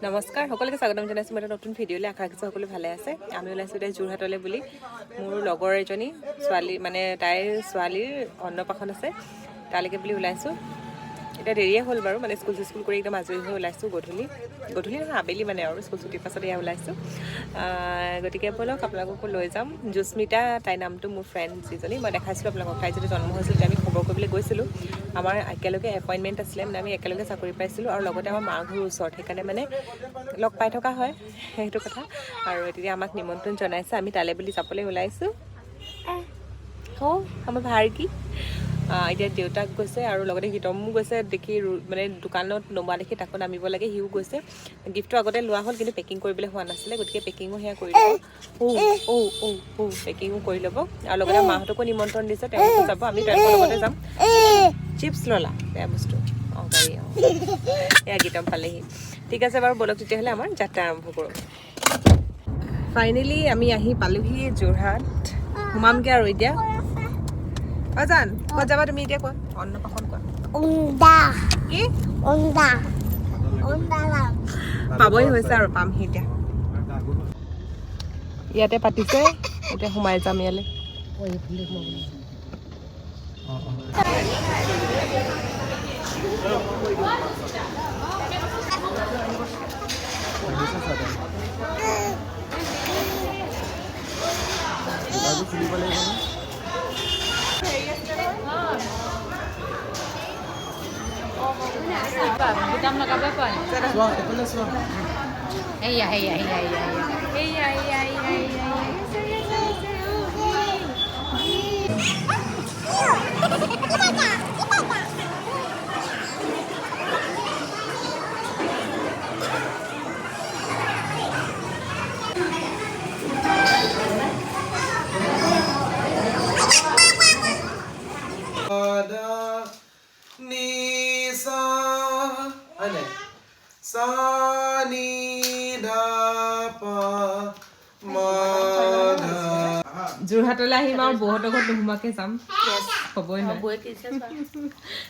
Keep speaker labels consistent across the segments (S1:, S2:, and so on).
S1: নমস্কাৰ সকলোকে স্বাগতম জনাইছোঁ মই এটা নতুন ভিডিঅ'লৈ। আশা ৰাখিছোঁ সকলো ভালে আছে। আমি ওলাইছোঁ এতিয়া যোৰহাটলৈ বুলি। মোৰ লগৰ এজনী ছোৱালী মানে তাইৰ ছোৱালীৰ অন্নপ্ৰাশন আছে, তালৈকে বুলি ওলাইছোঁ। এতিয়া দেৰিয়ে হ'ল বাৰু, মানে স্কুল কৰি একদম আজৰি হৈ ওলাইছোঁ। গধূলি নহয়, আবেলি মানে আৰু স্কুল ছুটিৰ পাছত এয়া ওলাইছোঁ। গতিকে ব'লক আপোনালোককো লৈ যাম। জুস্মিতা তাইৰ নামটো, মোৰ ফ্ৰেণ্ড যিজনী মই দেখাইছিলোঁ আপোনালোকক। তাই যদি জন্ম হৈছিল তেতিয়া আমি খবৰ কৰিবলৈ গৈছিলোঁ। আমাৰ একেলগে এপইণ্টমেণ্ট আছিলে, মানে আমি একেলগে চাকৰি পাইছিলোঁ আৰু লগতে আমাৰ মাৰ ঘৰৰ ওচৰত, সেইকাৰণে মানে লগ পাই থকা হয়, সেইটো কথা। আৰু এতিয়া আমাক নিমন্ত্ৰণ জনাইছে, আমি তালৈ বুলি যাবলৈ ওলাইছোঁ। আমাৰ ভাৰ্গী এতিয়া দেউতাক গৈছে আৰু লগতে গীতমো গৈছে। দেখি মানে দোকানত নমা দেখি তাকো নামিব লাগে, সিও গৈছে। গিফ্টটো আগতে লোৱা হ'ল, কিন্তু পেকিং কৰিবলৈ হোৱা নাছিলে, গতিকে পেকিঙো সেয়া কৰি ল'ব। পেকিঙো কৰি ল'ব আৰু লগতে মাহঁতকো নিমন্ত্ৰণ দিছে, তেওঁলোকো যাব। আমি তেওঁলোকৰ লগতে যাম। চিপছ ল'লা বেয়া বস্তু, গাড়ী এয়া গীতম পালেহি। ঠিক আছে বাৰু, ব'লক তেতিয়াহ'লে আমাৰ যাত্ৰা আৰম্ভ কৰোঁ। ফাইনেলি আমি আহি পালোহি যোৰহাট। সোমামগৈ আৰু এতিয়া। জান ক'ত যাবা তুমি এতিয়া? কোৱা, অন্নপ্ৰাশন কোৱা। কি পাবই হৈছে আৰু পামহি এতিয়া। ইয়াতে পাতিছে, এতিয়া সোমাই যাম ইয়ালৈ। যোৰহাটলৈ আহিম আৰু বহুতৰ ঘৰত নোসোমাকে যাম। হ'বই নাই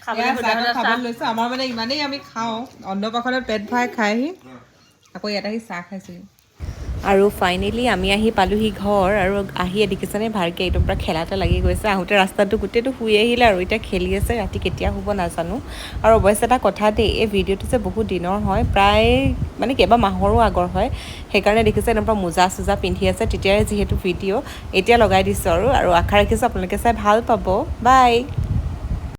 S1: খাবলৈ লৈছো। আমাৰ মানে ইমানেই আমি খাওঁ, অন্নপ্ৰাশনত পেট ভৰাই খাই আহি আকৌ ইয়াত আহি চাহ খাইছোঁ। আৰু ফাইনেলি আমি আহি পালোহি ঘৰ। আৰু আহি দেখিছেনে ভালকৈ একদম পূৰা খেলাতে লাগি গৈছে। আহোঁতে ৰাস্তাটো গোটেইটো শুই আহিলে আৰু এতিয়া খেলি আছে। ৰাতি কেতিয়া শুব নাজানো। আৰু অৱশ্যে এটা কথা দেই, এই ভিডিঅ'টো যে বহুত দিনৰ হয়, প্ৰায় মানে কেইবা মাহৰো আগৰ হয়। সেইকাৰণে দেখিছে একদম পূৰা মোজা চোজা পিন্ধি আছে, তেতিয়াই যিহেতু ভিডিঅ' এতিয়া লগাই দিছোঁ। আৰু আশা ৰাখিছোঁ আপোনালোকে চাই ভাল পাব। বাই।